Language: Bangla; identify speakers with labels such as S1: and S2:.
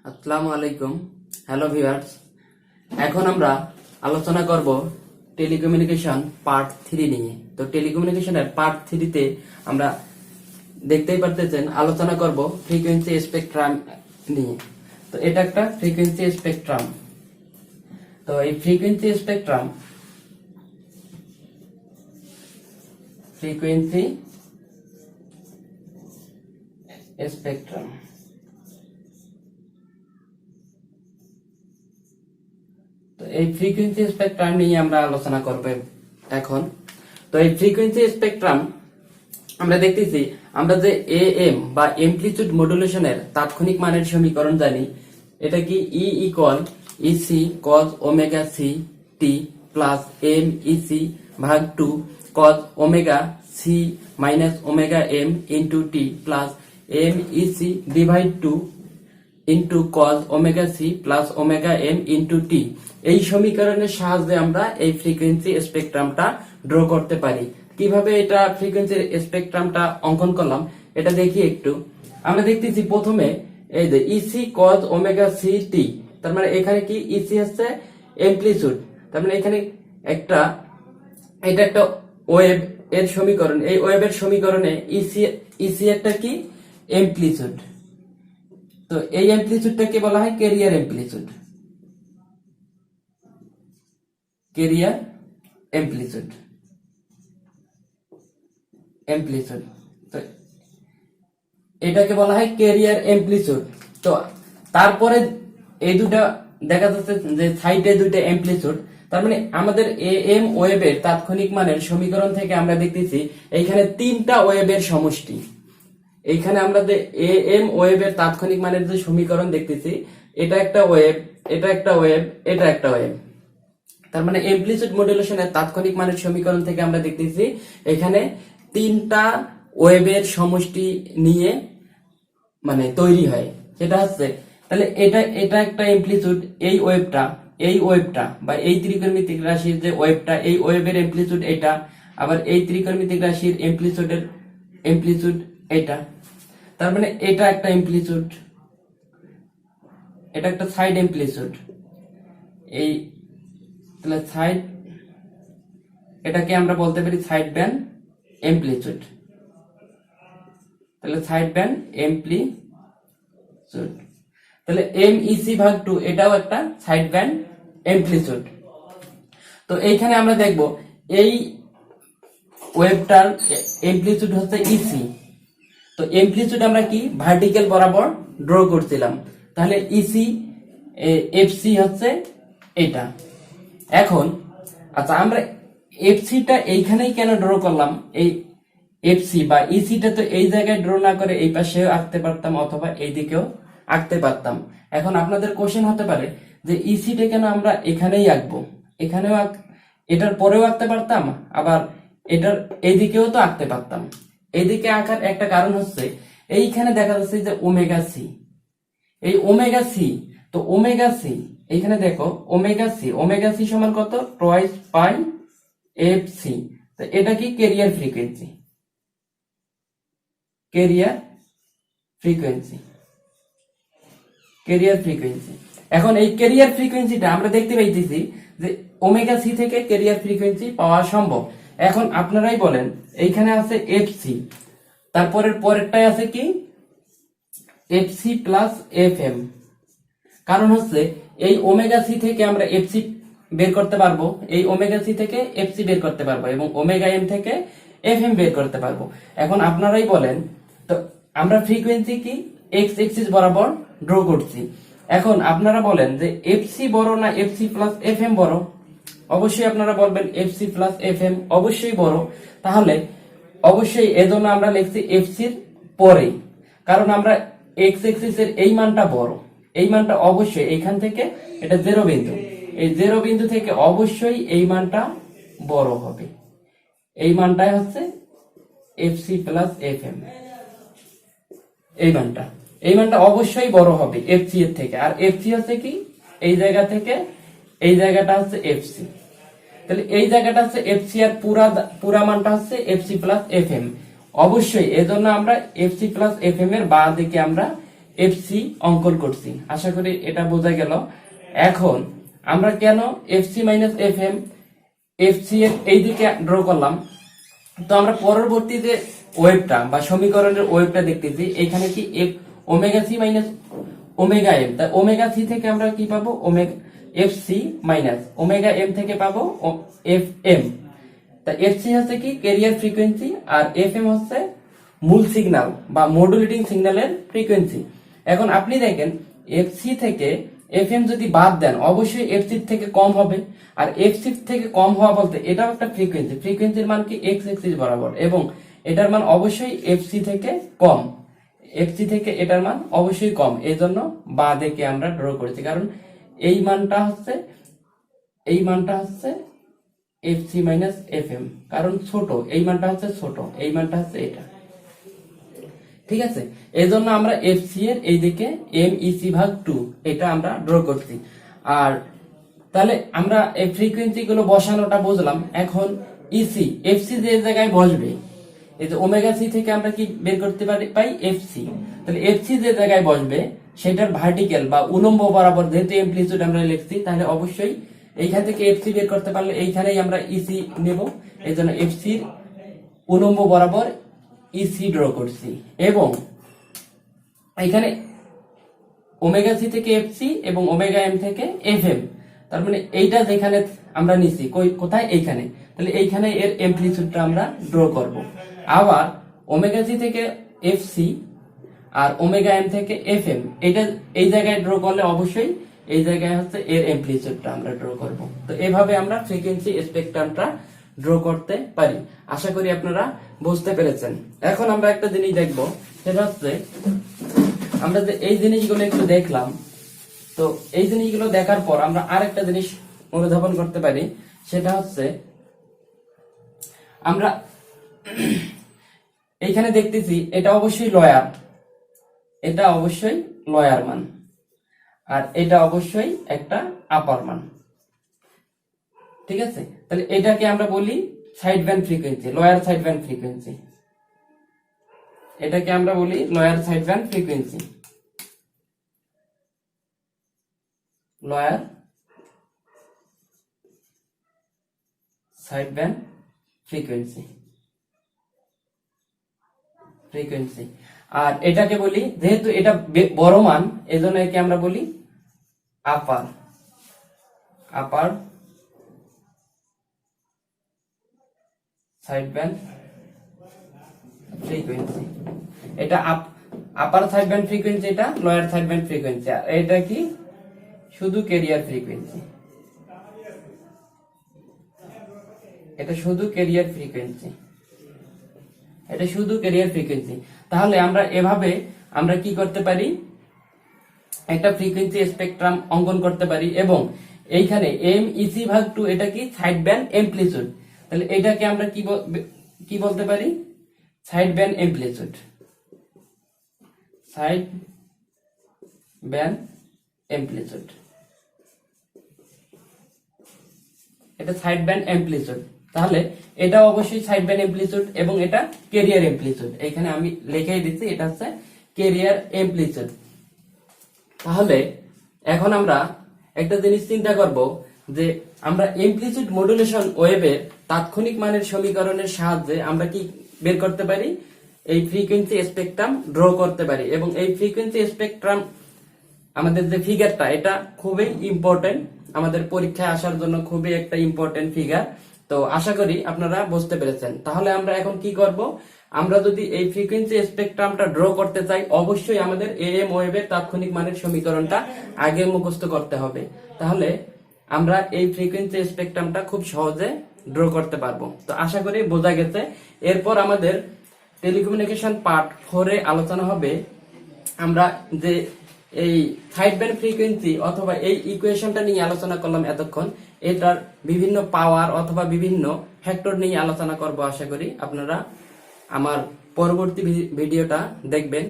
S1: আসসালামু আলাইকুম। হ্যালো ভিউয়ার্স, এখন আমরা আলোচনা করব টেলিকমিউনিকেশন পার্ট 3 নিয়ে। তো টেলিকমিউনিকেশনের পার্ট 3 তে আমরা দেখতেই পারতেছেন আলোচনা করব ফ্রিকোয়েন্সি স্পেকট্রাম নিয়ে। তো এটা একটা ফ্রিকোয়েন্সি স্পেকট্রাম। তো এই ফ্রিকোয়েন্সি স্পেকট্রাম তো এই ফ্রিকোয়েন্সি স্পেকট্রাম নিয়ে আমরা আলোচনা করব এখন। তো এই ফ্রিকোয়েন্সি স্পেকট্রাম আমরা দেখতেছি, আমরা যে এএম বা এমপ্লিটিউড মডুলেশনের তাৎক্ষণিক মানের সমীকরণ জানি, এটা কি E equal E C cos omega C T plus M E C ভাগ 2 cos omega C minus omega M into T plus M E C divide 2 into cos omega C plus omega M into T. এই সমীকরণের সাহায্যে আমরা এই ফ্রিকোয়েন্সি স্পেকট্রামটা ড্র করতে পারি। কিভাবে এটা ফ্রিকোয়েন্সি স্পেকট্রামটা অঙ্কন করলাম এটা দেখি একটু। আমরা দেখতেছি প্রথমে এই যে E C cos omega C T, তার মানে এখানে কি ইসি হচ্ছে এমপ্লিটিউড, তার মানে এখানে এটা একটা ওয়েভ এর সমীকরণ। এই ওয়েভের সমীকরণে ইসি একটা কি এমপ্লিটিউড। তো এই অ্যামপ্লিটিউডটাকে বলা হয় ক্যারিয়ার অ্যামপ্লিটিউড। তো এটাকে বলা হয় ক্যারিয়ার অ্যামপ্লিটিউড। তো তারপরে এই দুটা দেখা যাচ্ছে যে সাইডে দুইটা অ্যামপ্লিটিউড, তার মানে আমাদের এএম ওয়েভের তাৎক্ষণিক মানের সমীকরণ থেকে আমরা দেখতেছি এইখানে তিনটা ওয়েভের সমষ্টি। এইখানে আমরা যে এএম ওয়েভের তাৎক্ষণিক মানের যে সমীকরণ দেখতেছি, এটা একটা ওয়েভ, এটা একটা ওয়েভ, এটা একটা ওয়েভ। তার মানে এমপ্লিটিউড মডুলেশনের তাৎক্ষণিক মানের সমীকরণ থেকে আমরা দেখতেছি এখানে তিনটা ওয়েভের সমষ্টি নিয়ে মানে তৈরি হয়। সেটা হচ্ছে তাহলে এটা একটা এমপ্লিটিউড, এই ওয়েভটা বা এই ত্রিকোণমিতিক রাশির যে ওয়েভটা, এই ওয়েভের এমপ্লিটিউড এটা, আবার এই ত্রিকোণমিতিক রাশির এমপ্লিটিউড এটা। তার মানে এটা একটা এমপ্লিটিউড, এটা একটা সাইড এমপ্লিটিউড। এই তাহলে সাইড, এটাকে আমরা বলতে পারি সাইড ব্যান্ড এমপ্লিটিউড। তাহলে সাইড ব্যান্ড এমপ্লিটিউড। তাহলে এম ইসি ভাগ 2 এটাও একটা সাইড ব্যান্ড এমপ্লিটিউড। তো এইখানে আমরা দেখব এই ওয়েভটার এমপ্লিটিউড হচ্ছে ইসি। তো এমপ্লিটিউড আমরা কি ভার্টিক্যাল বরাবর ড্র করছিলাম, তাহলে ইসি এফসি হচ্ছে এটা। এখন আচ্ছা, আমরা এফসিটা এইখানেই কেন ড্র করলাম? এই এফসি বা ইসিটা তো এই জায়গায় ড্র না করে এই পাশেও আঁকতে পারতাম অথবা এই দিকেও আঁকতে পারতাম। এখন আপনাদের কোশ্চেন হতে পারে যে ইসিটা কেন আমরা এখানেই আঁকবো, এখানেও এটার পরেও আঁকতে পারতাম, আবার এটার এইদিকেও তো আঁকতে পারতাম। এইদিকে আঁকার একটা কারণ হচ্ছে এইখানে দেখা যাচ্ছে যে ওমেগা সি, এই ওমেগা সি, তো ওমেগা সি এইখানে দেখো ওমেগা সি সমান কত? Twice pi F C. তো এটা কি ক্যারিয়ার ফ্রিকোয়েন্সি, এখন এই ক্যারিয়ার ফ্রিকোয়েন্সিটা আমরা দেখতে পাইতেছি যে ওমেগা সি থেকে ক্যারিয়ার ফ্রিকোয়েন্সি পাওয়া সম্ভব। এখন আপনারাই বলেন, এইখানে আছে এফ সি, তারপরের পরেরটাই আছে কি F C plus F M. কারণ হচ্ছে এই ওমেগা সি থেকে আমরা এফ সি বের করতে পারবো, এই ওমেগা সি থেকে এফ সি বের করতে পারবো, এবং ওমেগা এম থেকে এফ এম বের করতে পারবো। এখন আপনারাই বলেন, তো আমরা ফ্রিকোয়েন্সি কি এক্স এক্সিস বরাবর ড্র করছি। এখন আপনারা বলেন যে এফ সি বড় না F C plus F M বড়? অবশ্যই আপনারা বলবেন F C plus F M অবশ্যই বড়। তাহলে অবশ্যই এজন্য আমরা লিখছি এফ সির পরে, কারণ আমরা এক্স এক্সিস এর এই মানটা বড়, এই মানটা অবশ্যই এইখান থেকে, এটা জিরো বিন্দু, এই জিরো বিন্দু থেকে অবশ্যই এই মানটা বড় হবে। এই মানটাই হচ্ছে F C plus F M, এই মানটা অবশ্যই বড় হবে এফ সি এর থেকে। আর এফ সি হচ্ছে কি এই জায়গা থেকে এই জায়গাটা হচ্ছে এফ সি, তাহলে এই জায়গাটা হচ্ছে এফ সি আর পুরা মানটা হচ্ছে F C plus F M. অবশ্যই এজন্য আমরা F C plus F M এর বাঁ দিকে আমরা এফসি অঙ্কন করছি। আশা করি এটা বোঝা গেল। এখন আমরা কেন FC minus F M FC এর এই দিকে ড্র করলাম, তো আমরা পরবর্তী যে ওয়েভটা বা সমীকরণের ওয়েভটা দেখতেছি, এখানে কি F omega C minus omega M, তা ওমেগা সি থেকে আমরা কি পাবো, omega F C minus omega M থেকে পাবো এফ এম। তা এফ সি হচ্ছে কি ক্যারিয়ার ফ্রিকোয়েন্সি, আর এফ এম হচ্ছে মূল সিগন্যাল বা মডুলেটিং সিগন্যালের ফ্রিকোয়েন্সি। এখন আপনি দেখেন এফ সি থেকে এফ এম যদি বাদ দেন, অবশ্যই এফ সি থেকে কম হবে। আর এফ সি থেকে কম হওয়া বলতে এটাও একটা ফ্রিকোয়েন্সি, ফ্রিকোয়েন্সির মান কি এক্স এক্সিস বরাবর, এবং এটার মান অবশ্যই এফ সি থেকে কম, এফ সি থেকে এটার মান অবশ্যই কম। এই জন্য বা দেখে আমরা ড্র করেছি, কারণ এই মানটা হচ্ছে F C minus F M, কারণ ছোট, এই মানটা হচ্ছে ছোট, এই মানটা হচ্ছে এটা। ঠিক আছে, এই জন্য আমরা এফ সি এর এই দিকে এম ইসি ভাগ 2 এটা আমরা ড্র করছি। আর তাহলে আমরা এই ফ্রিকোয়েন্সি গুলো বসানোটা বুঝলাম। এখন ইসি এফসি যে জায়গায় বসবে, এই যে ওমেগা সি থেকে আমরা কি বের করতে পাই এফসি, তাহলে এফসি যে জায়গায় বসবে সেটার ভার্টিক্যাল বা উলম্ব বরাবর যেহেতু এমপ্লিটিউড আমরা লিখছি, তাহলে অবশ্যই এইখান থেকে এফসি বের করতে পারলে এইখানেই আমরা ইসি নেব। এই জন্য এফসির উলম্ব বরাবর ইসি ড্র করছি, এবং এখানে ওমেগা সি থেকে এফসি এবং ওমেগা এম থেকে এফ এম, তার মানে এইটা যেখানে আমরা নিছি কোথায়, এইখানে, তাহলে এইখানে এর এমপ্লিটিউডটা আমরা ড্র করব। আবার ওমেগা সি থেকে এফসি আর ওমেগা এম থেকে এফ এম, এটা এই জায়গায় ড্র করলে অবশ্যই এই জায়গায় হচ্ছে এর এমপ্লিটিউডটা আমরা ড্র করব। তো এভাবে আমরা ফ্রিকোয়েন্সি স্পেকট্রামটা ড্র করতে পারি। আশা করি আপনারা বুঝতে পেরেছেন। এখন আমরা একটা জিনিস দেখব, সেটা হচ্ছে আমরা যে এই জিনিসগুলো একটু দেখলাম, তো এই জিনিসগুলো দেখার পর আমরা আরেকটা জিনিস অনুধাবন করতে পারি, সেটা হচ্ছে আমরা এইখানে দেখতেছি এটা অবশ্যই লয়ার, এটা অবশ্যই লয়ার মান, আর এটা অবশ্যই একটা আপার মান। ঠিক আছে, তাহলে এটাকে আমরা বলি side band frequency, lower side band frequency. এটাকে আমরা বলি lower side band frequency, lower side band frequency. আর এটাকে বলি, যেহেতু এটা বড় মান, এজন্য একে আমরা বলি আপার সাইড ব্যান্ড ফ্রিকোয়েন্সি। এটা আপার সাইড ব্যান্ড ফ্রিকোয়েন্সি, এটা লোয়ার সাইড ব্যান্ড ফ্রিকোয়েন্সি। আর এটা কি শুধু ক্যারিয়ার ফ্রিকোয়েন্সি, এটা শুধু ক্যারিয়ার ফ্রিকোয়েন্সি, এটা শুধু ক্যারিয়ার ফ্রিকোয়েন্সি। তাহলে আমরা এভাবে আমরা কি করতে পারি, একটা ফ্রিকোয়েন্সি স্পেকট্রাম অঙ্কন করতে পারি, এবং এইখানে এম ইসি ভাগ 2 এটা কি সাইড ব্যান্ড এমপ্লিটিউড। তাহলে এটাকে আমরা কি বলতে পারি, সাইড ব্যান্ড এমপ্লিটিউড, সাইড ব্যান্ড এমপ্লিটিউড, এটা সাইড ব্যান্ড এমপ্লিটিউড। তাহলে এটা অবশ্যই সাইড ব্যান্ড এমপ্লিটিউড, এবং এটা ক্যারিয়ার এমপ্লিটিউড। এখানে আমি লিখেই দিচ্ছি, এটা হচ্ছে ক্যারিয়ার এমপ্লিটিউড। তাহলে এখন আমরা একটা জিনিস চিন্তা করব, যে আমরা এমপ্লিটিউড মডুলেশন ওয়েভের তাৎক্ষণিক মানের সমীকরণের সাহায্যে আমরা কি বের করতে পারি, এই ফ্রিকোয়েন্সি স্পেকট্রাম ড্র করতে পারি। এবং এই ফ্রিকোয়েন্সি স্পেকট্রাম আমাদের যে ফিগারটা, এটা খুবই ইম্পর্টেন্ট, আমাদের পরীক্ষায় আসার জন্য খুবই একটা ইম্পর্টেন্ট ফিগার। তো আশা করি আপনারা বুঝতে পেরেছেন। তাহলে আমরা এখন কি করব, আমরা যদি এই ফ্রিকোয়েন্সি স্পেকট্রামটা ড্র করতে চাই, অবশ্যই আমাদের এএম ওয়েভের তাৎক্ষণিক মানের সমীকরণটা আগে মুখস্থ করতে হবে। তাহলে আমরা এই ফ্রিকোয়েন্সি স্পেকট্রামটা খুব সহজে ড্র করতে পারবো। তো আশা করি বোঝা গেছে। এরপর আমাদের টেলিকমিউনিকেশন পার্ট 4 এ আলোচনা হবে আমরা যে এই সাইড ব্যান্ড ফ্রিকোয়েন্সি অথবা এই ইকুয়েশনটা নিয়ে আলোচনা করলাম এতক্ষণ, এটার বিভিন্ন পাওয়ার অথবা বিভিন্ন ফ্যাক্টর নিয়ে আলোচনা করব। আশা করি আপনারা আমার পরবর্তী ভিডিওটা দেখবেন।